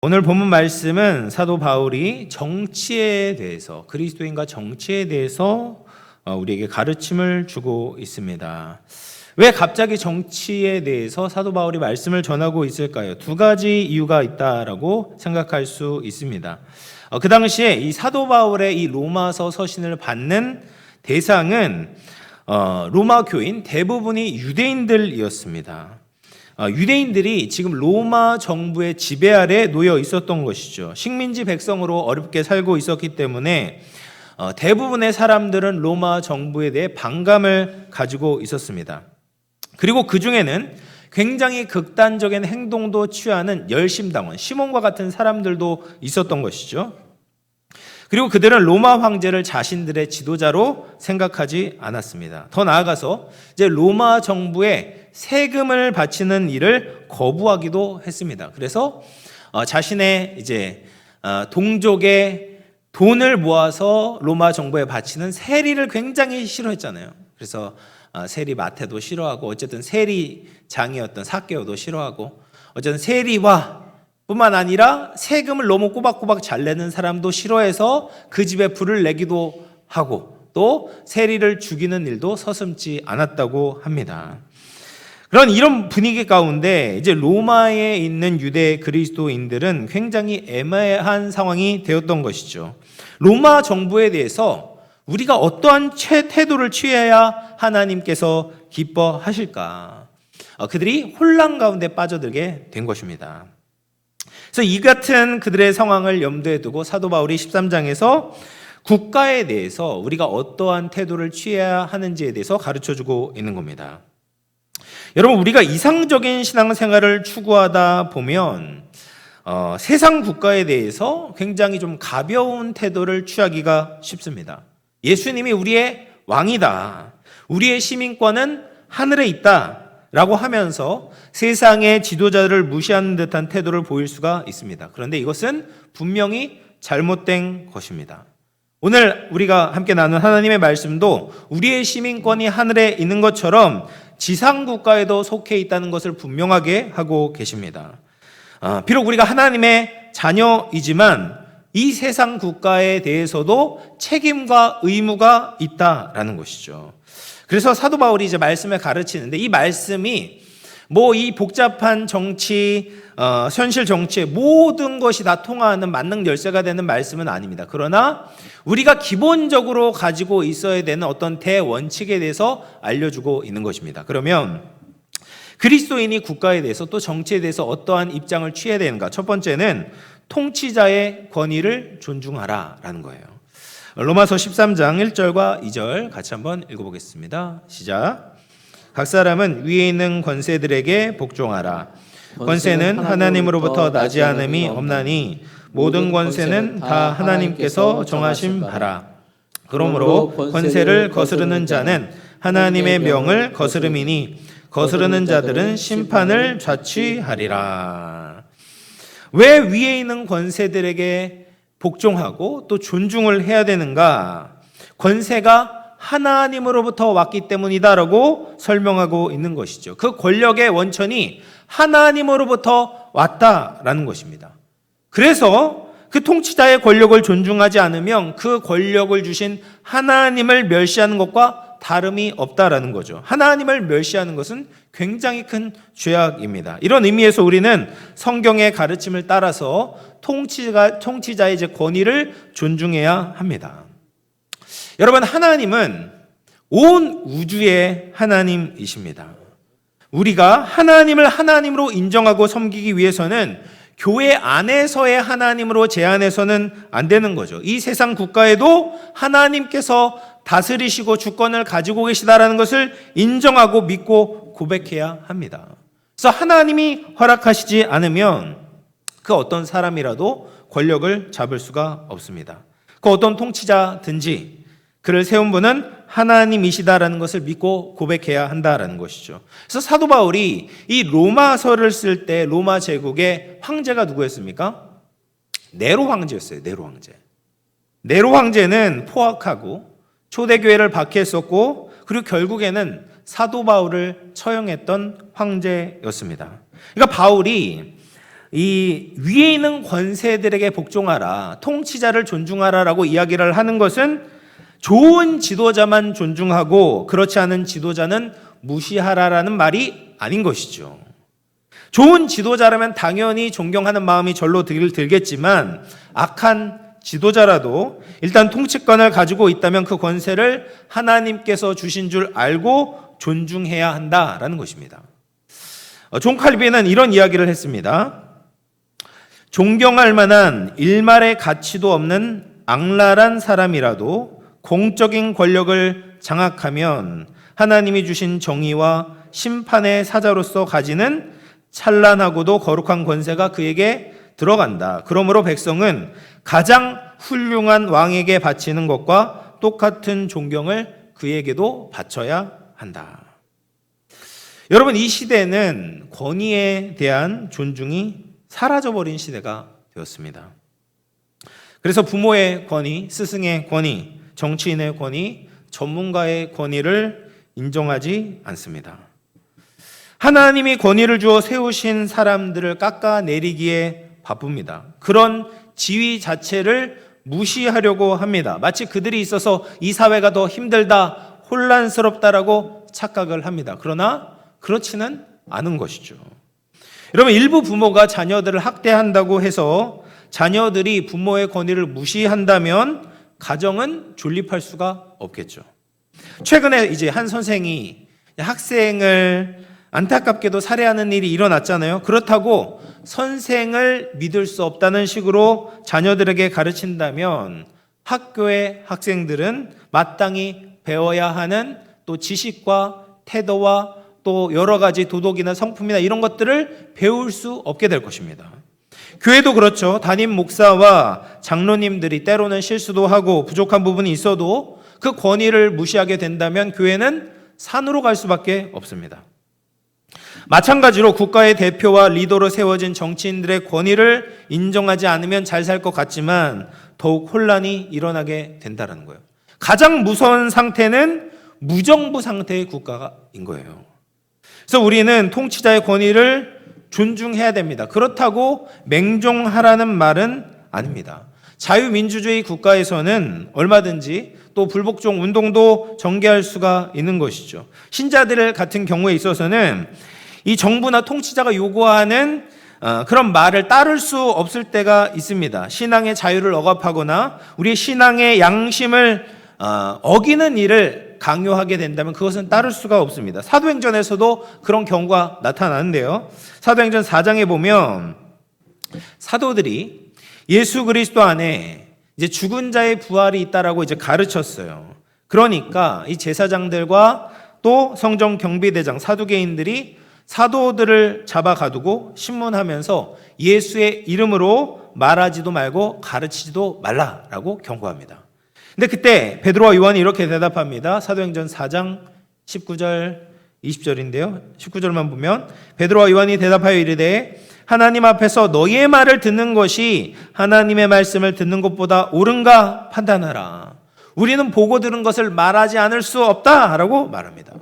오늘 본문 말씀은 사도 바울이 정치에 대해서, 그리스도인과 정치에 대해서 우리에게 가르침을 주고 있습니다. 왜 갑자기 정치에 대해서 사도 바울이 말씀을 전하고 있을까요? 두 가지 이유가 있다라고 생각할 수 있습니다. 그 당시에 이 사도 바울의 이 로마서 서신을 받는 대상은 로마 교인 대부분이 유대인들이었습니다. 유대인들이 지금 로마 정부의 지배 아래 놓여 있었던 것이죠. 식민지 백성으로 어렵게 살고 있었기 때문에 대부분의 사람들은 로마 정부에 대해 반감을 가지고 있었습니다. 그리고 그 중에는 굉장히 극단적인 행동도 취하는 열심당원, 시몬과 같은 사람들도 있었던 것이죠. 그리고 그들은 로마 황제를 자신들의 지도자로 생각하지 않았습니다. 더 나아가서 이제 로마 정부에 세금을 바치는 일을 거부하기도 했습니다. 그래서 자신의 이제 동족의 돈을 모아서 로마 정부에 바치는 세리를 굉장히 싫어했잖아요. 그래서 세리 마태도 싫어하고, 어쨌든 세리장이었던 삭개오도 싫어하고, 어쨌든 세리와 뿐만 아니라 세금을 너무 꼬박꼬박 잘 내는 사람도 싫어해서 그 집에 불을 내기도 하고, 또 세리를 죽이는 일도 서슴지 않았다고 합니다. 이런 분위기 가운데 이제 로마에 있는 유대 그리스도인들은 굉장히 애매한 상황이 되었던 것이죠. 로마 정부에 대해서 우리가 어떠한 태도를 취해야 하나님께서 기뻐하실까? 그들이 혼란 가운데 빠져들게 된 것입니다. 그래서 이 같은 그들의 상황을 염두에 두고 사도 바울이 13장에서 국가에 대해서 우리가 어떠한 태도를 취해야 하는지에 대해서 가르쳐주고 있는 겁니다. 여러분, 우리가 이상적인 신앙생활을 추구하다 보면 세상 국가에 대해서 굉장히 좀 가벼운 태도를 취하기가 쉽습니다. 예수님이 우리의 왕이다, 우리의 시민권은 하늘에 있다 라고 하면서 세상의 지도자를 무시하는 듯한 태도를 보일 수가 있습니다. 그런데 이것은 분명히 잘못된 것입니다. 오늘 우리가 함께 나눈 하나님의 말씀도 우리의 시민권이 하늘에 있는 것처럼 지상국가에도 속해 있다는 것을 분명하게 하고 계십니다. 비록 우리가 하나님의 자녀이지만 이 세상 국가에 대해서도 책임과 의무가 있다라는 것이죠. 그래서 사도 바울이 이제 말씀을 가르치는데, 이 말씀이 이 복잡한 정치, 현실 정치의 모든 것이 다 통하는 만능 열쇠가 되는 말씀은 아닙니다. 그러나 우리가 기본적으로 가지고 있어야 되는 어떤 대원칙에 대해서 알려주고 있는 것입니다. 그러면 그리스도인이 국가에 대해서, 또 정치에 대해서 어떠한 입장을 취해야 되는가? 첫 번째는 통치자의 권위를 존중하라라는 거예요. 로마서 13장 1절과 2절 같이 한번 읽어보겠습니다. 시작. 각 사람은 위에 있는 권세들에게 복종하라. 권세는 하나님으로부터 나지 않음이 없나니 모든 권세는 다 하나님께서 정하신 바라. 그러므로 권세를 거스르는 자는 하나님의 명을 거스름이니 거스르는 자들은 심판을 자취하리라. 왜 위에 있는 권세들에게 복종하고 또 존중을 해야 되는가? 권세가 하나님으로부터 왔기 때문이다라고 설명하고 있는 것이죠. 그 권력의 원천이 하나님으로부터 왔다라는 것입니다. 그래서 그 통치자의 권력을 존중하지 않으면 그 권력을 주신 하나님을 멸시하는 것과 다름이 없다라는 거죠. 하나님을 멸시하는 것은 굉장히 큰 죄악입니다. 이런 의미에서 우리는 성경의 가르침을 따라서 통치자의 이제 권위를 존중해야 합니다. 여러분, 하나님은 온 우주의 하나님이십니다. 우리가 하나님을 하나님으로 인정하고 섬기기 위해서는 교회 안에서의 하나님으로 제한해서는 안 되는 거죠. 이 세상 국가에도 하나님께서 다스리시고 주권을 가지고 계시다라는 것을 인정하고 믿고 고백해야 합니다. 그래서 하나님이 허락하시지 않으면 그 어떤 사람이라도 권력을 잡을 수가 없습니다. 그 어떤 통치자든지 그를 세운 분은 하나님이시다라는 것을 믿고 고백해야 한다라는 것이죠. 그래서 사도 바울이 이 로마서를 쓸 때 로마 제국의 황제가 누구였습니까? 네로 황제였어요. 네로 황제. 네로 황제는 포악하고 초대교회를 박해했었고, 그리고 결국에는 사도 바울을 처형했던 황제였습니다. 그러니까 바울이 이 위에 있는 권세들에게 복종하라, 통치자를 존중하라라고 이야기를 하는 것은 좋은 지도자만 존중하고 그렇지 않은 지도자는 무시하라라는 말이 아닌 것이죠. 좋은 지도자라면 당연히 존경하는 마음이 절로 들겠지만 악한 지도자라도 일단 통치권을 가지고 있다면 그 권세를 하나님께서 주신 줄 알고 존중해야 한다라는 것입니다. 존 칼빈은 이런 이야기를 했습니다. 존경할 만한 일말의 가치도 없는 악랄한 사람이라도 공적인 권력을 장악하면 하나님이 주신 정의와 심판의 사자로서 가지는 찬란하고도 거룩한 권세가 그에게 들어간다. 그러므로 백성은 가장 훌륭한 왕에게 바치는 것과 똑같은 존경을 그에게도 바쳐야 한다. 여러분, 이 시대는 권위에 대한 존중이 사라져버린 시대가 되었습니다. 그래서 부모의 권위, 스승의 권위, 정치인의 권위, 전문가의 권위를 인정하지 않습니다. 하나님이 권위를 주어 세우신 사람들을 깎아내리기에 바쁩니다. 그런 지위 자체를 무시하려고 합니다. 마치 그들이 있어서 이 사회가 더 힘들다, 혼란스럽다라고 착각을 합니다. 그러나 그렇지는 않은 것이죠. 여러분, 일부 부모가 자녀들을 학대한다고 해서 자녀들이 부모의 권위를 무시한다면 가정은 존립할 수가 없겠죠. 최근에 이제 한 선생이 학생을 안타깝게도 살해하는 일이 일어났잖아요. 그렇다고 선생을 믿을 수 없다는 식으로 자녀들에게 가르친다면 학교의 학생들은 마땅히 배워야 하는 또 지식과 태도와 또 여러 가지 도덕이나 성품이나 이런 것들을 배울 수 없게 될 것입니다. 교회도 그렇죠. 담임 목사와 장로님들이 때로는 실수도 하고 부족한 부분이 있어도 그 권위를 무시하게 된다면 교회는 산으로 갈 수밖에 없습니다. 마찬가지로 국가의 대표와 리더로 세워진 정치인들의 권위를 인정하지 않으면 잘 살 것 같지만 더욱 혼란이 일어나게 된다는 거예요. 가장 무서운 상태는 무정부 상태의 국가인 거예요. 그래서 우리는 통치자의 권위를 존중해야 됩니다. 그렇다고 맹종하라는 말은 아닙니다. 자유민주주의 국가에서는 얼마든지 또 불복종 운동도 전개할 수가 있는 것이죠. 신자들 같은 경우에 있어서는 이 정부나 통치자가 요구하는 그런 말을 따를 수 없을 때가 있습니다. 신앙의 자유를 억압하거나 우리의 신앙의 양심을 어기는 일을 강요하게 된다면 그것은 따를 수가 없습니다. 사도행전에서도 그런 경우가 나타나는데요. 사도행전 4장에 보면 사도들이 예수 그리스도 안에 이제 죽은 자의 부활이 있다라고 이제 가르쳤어요. 그러니까 이 제사장들과 또 성전 경비대장 사두개인들이 사도들을 잡아 가두고 신문하면서 예수의 이름으로 말하지도 말고 가르치지도 말라라고 경고합니다. 근데 그때 베드로와 요한이 이렇게 대답합니다. 사도행전 4장 19절 20절인데요. 19절만 보면 베드로와 요한이 대답하여 이르되 하나님 앞에서 너희의 말을 듣는 것이 하나님의 말씀을 듣는 것보다 옳은가 판단하라. 우리는 보고 들은 것을 말하지 않을 수 없다라고 말합니다.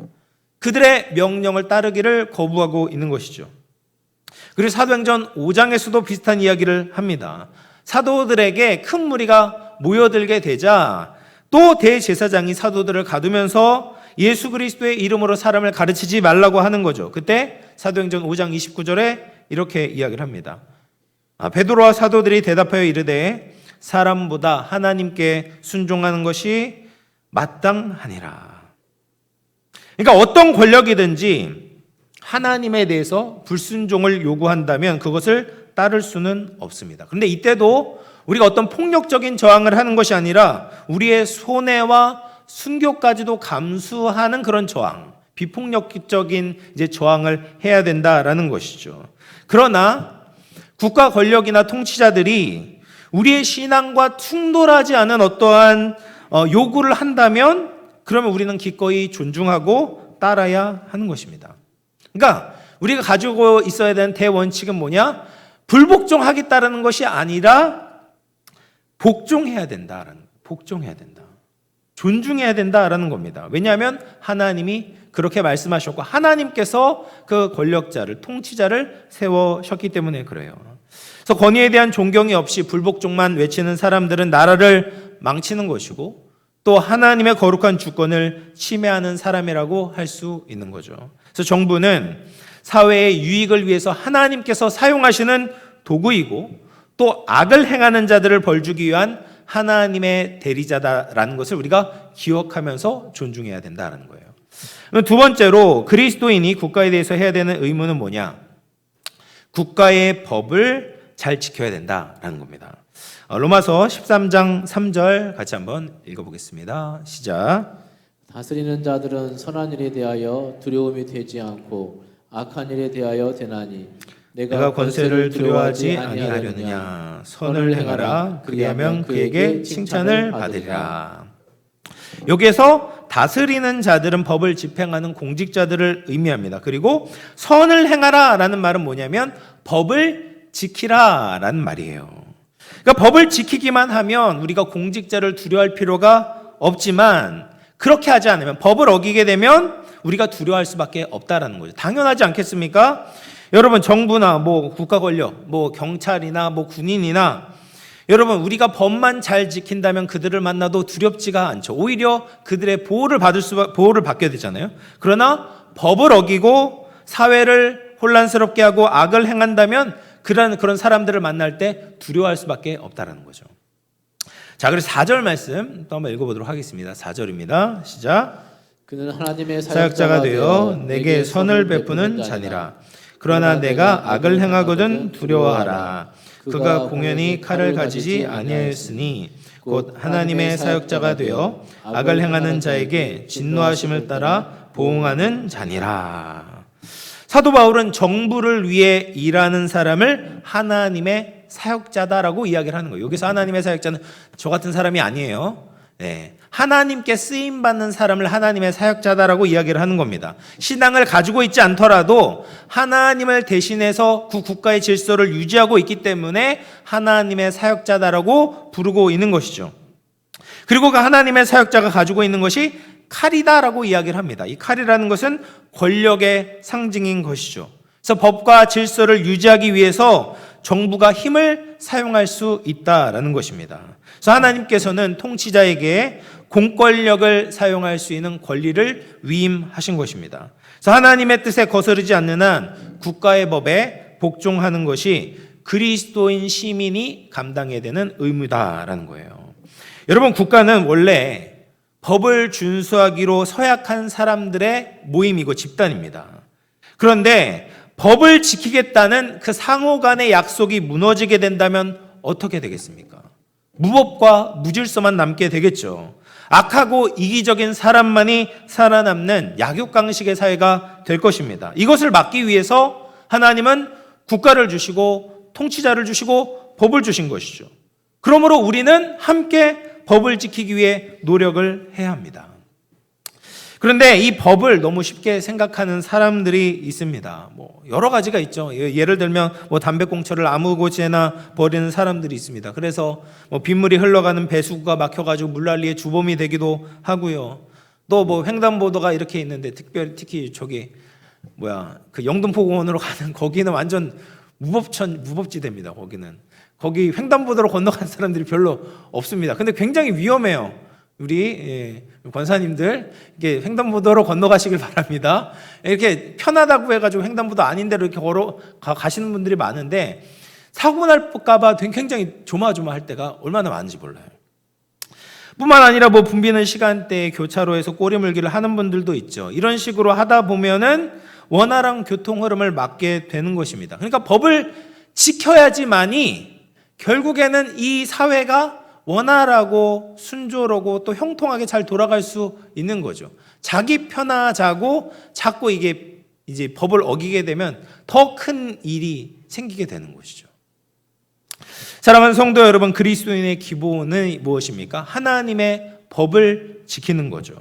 그들의 명령을 따르기를 거부하고 있는 것이죠. 그리고 사도행전 5장에서도 비슷한 이야기를 합니다. 사도들에게 큰 무리가 모여들게 되자 또 대제사장이 사도들을 가두면서 예수 그리스도의 이름으로 사람을 가르치지 말라고 하는 거죠. 그때 사도행전 5장 29절에 이렇게 이야기를 합니다. 베드로와 사도들이 대답하여 이르되 사람보다 하나님께 순종하는 것이 마땅하니라. 그러니까 어떤 권력이든지 하나님에 대해서 불순종을 요구한다면 그것을 따를 수는 없습니다. 그런데 이때도 우리가 어떤 폭력적인 저항을 하는 것이 아니라 우리의 손해와 순교까지도 감수하는 그런 저항, 비폭력적인 이제 저항을 해야 된다라는 것이죠. 그러나 국가 권력이나 통치자들이 우리의 신앙과 충돌하지 않은 어떠한 요구를 한다면 그러면 우리는 기꺼이 존중하고 따라야 하는 것입니다. 그러니까 우리가 가지고 있어야 되는 대원칙은 뭐냐? 불복종하겠다라는 것이 아니라 복종해야 된다. 존중해야 된다라는 겁니다. 왜냐하면 하나님이 그렇게 말씀하셨고 하나님께서 그 권력자를 통치자를 세우셨기 때문에 그래요. 그래서 권위에 대한 존경이 없이 불복종만 외치는 사람들은 나라를 망치는 것이고 또 하나님의 거룩한 주권을 침해하는 사람이라고 할 수 있는 거죠. 그래서 정부는 사회의 유익을 위해서 하나님께서 사용하시는 도구이고 또 악을 행하는 자들을 벌주기 위한 하나님의 대리자다라는 것을 우리가 기억하면서 존중해야 된다는 거예요. 두 번째로 그리스도인이 국가에 대해서 해야 되는 의무는 뭐냐? 국가의 법을 잘 지켜야 된다라는 겁니다. 로마서 13장 3절 같이 한번 읽어보겠습니다. 시작. 다스리는 자들은 선한 일에 대하여 두려움이 되지 않고 악한 일에 대하여 되나니 내가 권세를 두려워하지 아니하려느냐. 선을 행하라. 그리하면 그에게 칭찬을 받으리라. 여기에서 다스리는 자들은 법을 집행하는 공직자들을 의미합니다. 그리고 선을 행하라 라는 말은 뭐냐면 법을 지키라 라는 말이에요. 그러니까 법을 지키기만 하면 우리가 공직자를 두려워할 필요가 없지만 그렇게 하지 않으면 법을 어기게 되면 우리가 두려워할 수밖에 없다라는 거죠. 당연하지 않겠습니까? 여러분 정부나 뭐 국가 권력, 뭐 경찰이나 뭐 군인이나 여러분 우리가 법만 잘 지킨다면 그들을 만나도 두렵지가 않죠. 오히려 그들의 보호를 받게 되잖아요. 그러나 법을 어기고 사회를 혼란스럽게 하고 악을 행한다면 그런 사람들을 만날 때 두려워할 수밖에 없다라는 거죠. 자, 그래서 4절 말씀 또 한번 읽어보도록 하겠습니다. 4절입니다. 시작. 그는 하나님의 사역자가 되어 내게 선을 베푸는 자니라. 그러나 내가 악을 행하거든 두려워하라. 그가 공연히 칼을 가지지 아니하였으니 곧 하나님의 사역자가 되어 악을 행하는 자에게 진노하심을 따라 보응하는 자니라. 사도 바울은 정부를 위해 일하는 사람을 하나님의 사역자다라고 이야기를 하는 거예요. 여기서 하나님의 사역자는 저 같은 사람이 아니에요. 네. 하나님께 쓰임받는 사람을 하나님의 사역자다라고 이야기를 하는 겁니다. 신앙을 가지고 있지 않더라도 하나님을 대신해서 그 국가의 질서를 유지하고 있기 때문에 하나님의 사역자다라고 부르고 있는 것이죠. 그리고 그 하나님의 사역자가 가지고 있는 것이 칼이다라고 이야기를 합니다. 이 칼이라는 것은 권력의 상징인 것이죠. 그래서 법과 질서를 유지하기 위해서 정부가 힘을 사용할 수 있다라는 것입니다. 그래서 하나님께서는 통치자에게 공권력을 사용할 수 있는 권리를 위임하신 것입니다. 그래서 하나님의 뜻에 거스르지 않는 한 국가의 법에 복종하는 것이 그리스도인 시민이 감당해야 되는 의무다라는 거예요. 여러분, 국가는 원래 법을 준수하기로 서약한 사람들의 모임이고 집단입니다. 그런데 법을 지키겠다는 그 상호 간의 약속이 무너지게 된다면 어떻게 되겠습니까? 무법과 무질서만 남게 되겠죠. 악하고 이기적인 사람만이 살아남는 약육강식의 사회가 될 것입니다. 이것을 막기 위해서 하나님은 국가를 주시고 통치자를 주시고 법을 주신 것이죠. 그러므로 우리는 함께 법을 지키기 위해 노력을 해야 합니다. 그런데 이 법을 너무 쉽게 생각하는 사람들이 있습니다. 뭐 여러 가지가 있죠. 예를 들면 뭐 담배꽁초를 아무 곳에나 버리는 사람들이 있습니다. 그래서 뭐 빗물이 흘러가는 배수구가 막혀가지고 물난리의 주범이 되기도 하고요. 또 뭐 횡단보도가 이렇게 있는데 특히 저기 그 영등포공원으로 가는 거기는 완전 무법지대입니다. 거기 횡단보도로 건너간 사람들이 별로 없습니다. 근데 굉장히 위험해요. 우리 권사님들 이렇게 횡단보도로 건너가시길 바랍니다. 이렇게 편하다고 해가지고 횡단보도 아닌 데로 이렇게 가시는 분들이 많은데 사고 날까봐 굉장히 조마조마할 때가 얼마나 많은지 몰라요. 뿐만 아니라 뭐 붐비는 시간대에 교차로에서 꼬리물기를 하는 분들도 있죠. 이런 식으로 하다 보면은 원활한 교통 흐름을 막게 되는 것입니다. 그러니까 법을 지켜야지만이 결국에는 이 사회가 원활하고 순조롭고 또 형통하게 잘 돌아갈 수 있는 거죠. 자기 편하자고 자꾸 이게 이제 법을 어기게 되면 더 큰 일이 생기게 되는 것이죠. 사랑하는 성도 여러분, 그리스도인의 기본은 무엇입니까? 하나님의 법을 지키는 거죠.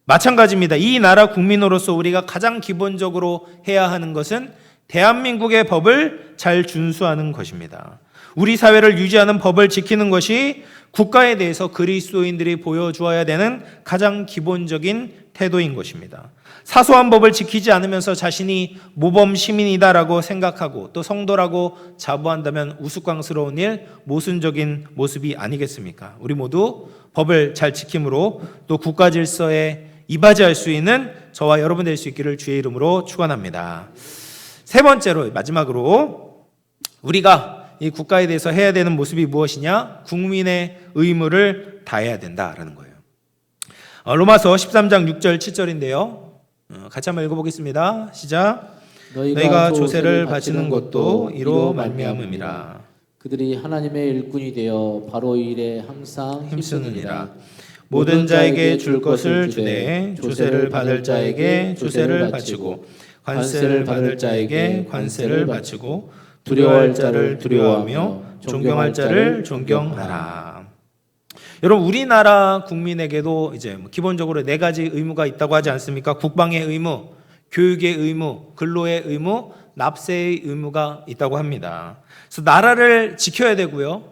마찬가지입니다. 이 나라 국민으로서 우리가 가장 기본적으로 해야 하는 것은 대한민국의 법을 잘 준수하는 것입니다. 우리 사회를 유지하는 법을 지키는 것이 국가에 대해서 그리스도인들이 보여주어야 되는 가장 기본적인 태도인 것입니다. 사소한 법을 지키지 않으면서 자신이 모범 시민이다라고 생각하고 또 성도라고 자부한다면 우스꽝스러운 일, 모순적인 모습이 아니겠습니까? 우리 모두 법을 잘 지킴으로 또 국가 질서에 이바지할 수 있는 저와 여러분 될 수 있기를 주의 이름으로 축원합니다. 세 번째로 마지막으로 우리가 이 국가에 대해서 해야 되는 모습이 무엇이냐? 국민의 의무를 다해야 된다라는 거예요. 로마서 13장 6절 7절인데요. 같이 한번 읽어보겠습니다. 시작. 너희가 조세를 바치는 것도 이로 말미암음이라. 그들이 하나님의 일꾼이 되어 바로 이 일에 항상 힘쓰느니라. 모든 자에게 줄 것을 주되 조세를 받을 자에게 조세를 바치고 관세를 받을 자에게 관세를 바치고 두려워할 자를 두려워하며 존경할 자를 존경하라. 여러분, 우리나라 국민에게도 이제 기본적으로 네 가지 의무가 있다고 하지 않습니까? 국방의 의무, 교육의 의무, 근로의 의무, 납세의 의무가 있다고 합니다. 그래서 나라를 지켜야 되고요.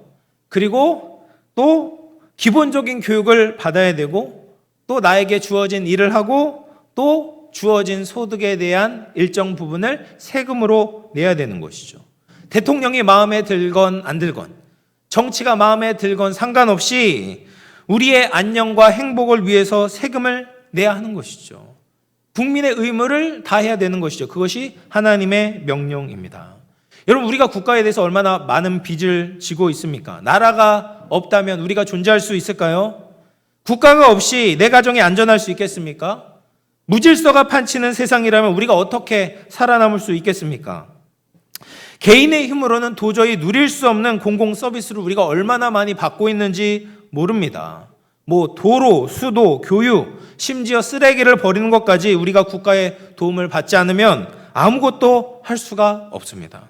그리고 또 기본적인 교육을 받아야 되고 또 나에게 주어진 일을 하고 또 주어진 소득에 대한 일정 부분을 세금으로 내야 되는 것이죠. 대통령이 마음에 들건 안 들건 정치가 마음에 들건 상관없이 우리의 안녕과 행복을 위해서 세금을 내야 하는 것이죠. 국민의 의무를 다해야 되는 것이죠. 그것이 하나님의 명령입니다. 여러분, 우리가 국가에 대해서 얼마나 많은 빚을 지고 있습니까? 나라가 없다면 우리가 존재할 수 있을까요? 국가가 없이 내 가정이 안전할 수 있겠습니까? 무질서가 판치는 세상이라면 우리가 어떻게 살아남을 수 있겠습니까? 개인의 힘으로는 도저히 누릴 수 없는 공공 서비스를 우리가 얼마나 많이 받고 있는지 모릅니다. 도로, 수도, 교육, 심지어 쓰레기를 버리는 것까지 우리가 국가의 도움을 받지 않으면 아무것도 할 수가 없습니다.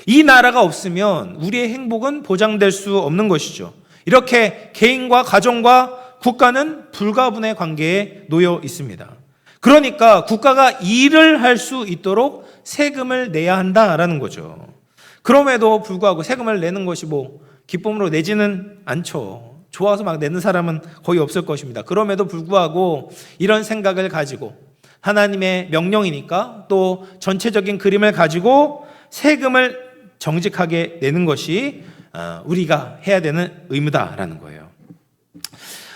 이 나라가 없으면 우리의 행복은 보장될 수 없는 것이죠. 이렇게 개인과 가정과 국가는 불가분의 관계에 놓여 있습니다. 그러니까 국가가 일을 할 수 있도록 세금을 내야 한다라는 거죠. 그럼에도 불구하고 세금을 내는 것이 기쁨으로 내지는 않죠. 좋아서 막 내는 사람은 거의 없을 것입니다. 그럼에도 불구하고 이런 생각을 가지고 하나님의 명령이니까 또 전체적인 그림을 가지고 세금을 정직하게 내는 것이 우리가 해야 되는 의무다라는 거예요.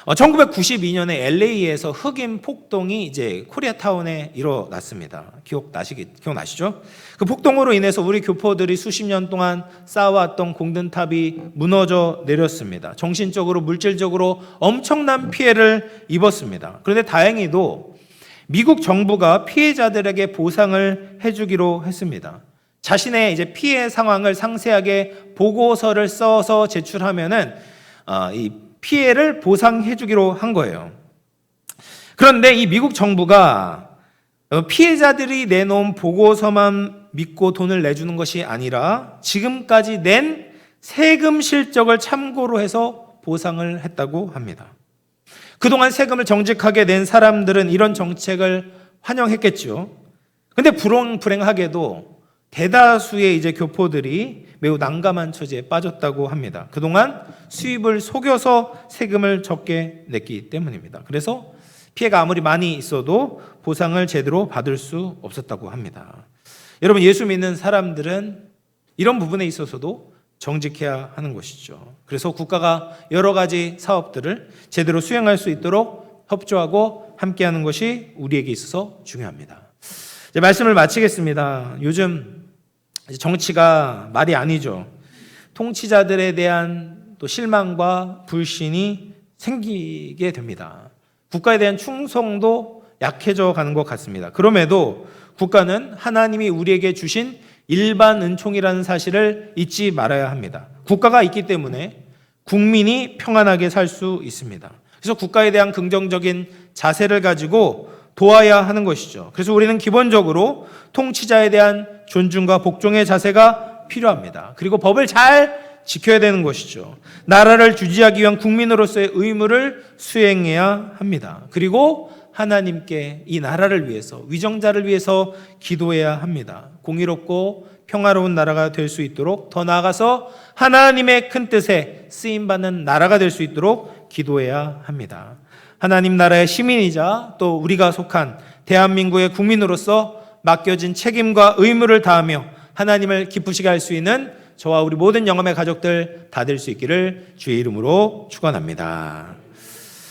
1992년에 LA에서 흑인 폭동이 이제 코리아타운에 일어났습니다. 기억나시죠? 그 폭동으로 인해서 우리 교포들이 수십 년 동안 쌓아왔던 공든탑이 무너져 내렸습니다. 정신적으로, 물질적으로 엄청난 피해를 입었습니다. 그런데 다행히도 미국 정부가 피해자들에게 보상을 해주기로 했습니다. 자신의 이제 피해 상황을 상세하게 보고서를 써서 제출하면은 이 피해를 보상해 주기로 한 거예요. 그런데 이 미국 정부가 피해자들이 내놓은 보고서만 믿고 돈을 내주는 것이 아니라 지금까지 낸 세금 실적을 참고로 해서 보상을 했다고 합니다. 그동안 세금을 정직하게 낸 사람들은 이런 정책을 환영했겠죠. 근데 불행하게도 대다수의 이제 교포들이 매우 난감한 처지에 빠졌다고 합니다. 그동안 수입을 속여서 세금을 적게 냈기 때문입니다. 그래서 피해가 아무리 많이 있어도 보상을 제대로 받을 수 없었다고 합니다. 여러분, 예수 믿는 사람들은 이런 부분에 있어서도 정직해야 하는 것이죠. 그래서 국가가 여러 가지 사업들을 제대로 수행할 수 있도록 협조하고 함께하는 것이 우리에게 있어서 중요합니다. 이제 말씀을 마치겠습니다. 요즘 정치가 말이 아니죠. 통치자들에 대한 또 실망과 불신이 생기게 됩니다. 국가에 대한 충성도 약해져 가는 것 같습니다. 그럼에도 국가는 하나님이 우리에게 주신 일반 은총이라는 사실을 잊지 말아야 합니다. 국가가 있기 때문에 국민이 평안하게 살 수 있습니다. 그래서 국가에 대한 긍정적인 자세를 가지고 도와야 하는 것이죠. 그래서 우리는 기본적으로 통치자에 대한 존중과 복종의 자세가 필요합니다. 그리고 법을 잘 지켜야 되는 것이죠. 나라를 주지하기 위한 국민으로서의 의무를 수행해야 합니다. 그리고 하나님께 이 나라를 위해서, 위정자를 위해서 기도해야 합니다. 공의롭고 평화로운 나라가 될 수 있도록, 더 나아가서 하나님의 큰 뜻에 쓰임받는 나라가 될 수 있도록 기도해야 합니다. 하나님 나라의 시민이자 또 우리가 속한 대한민국의 국민으로서 맡겨진 책임과 의무를 다하며 하나님을 기쁘시게 할 수 있는 저와 우리 모든 영험의 가족들 다 될 수 있기를 주의 이름으로 축원합니다.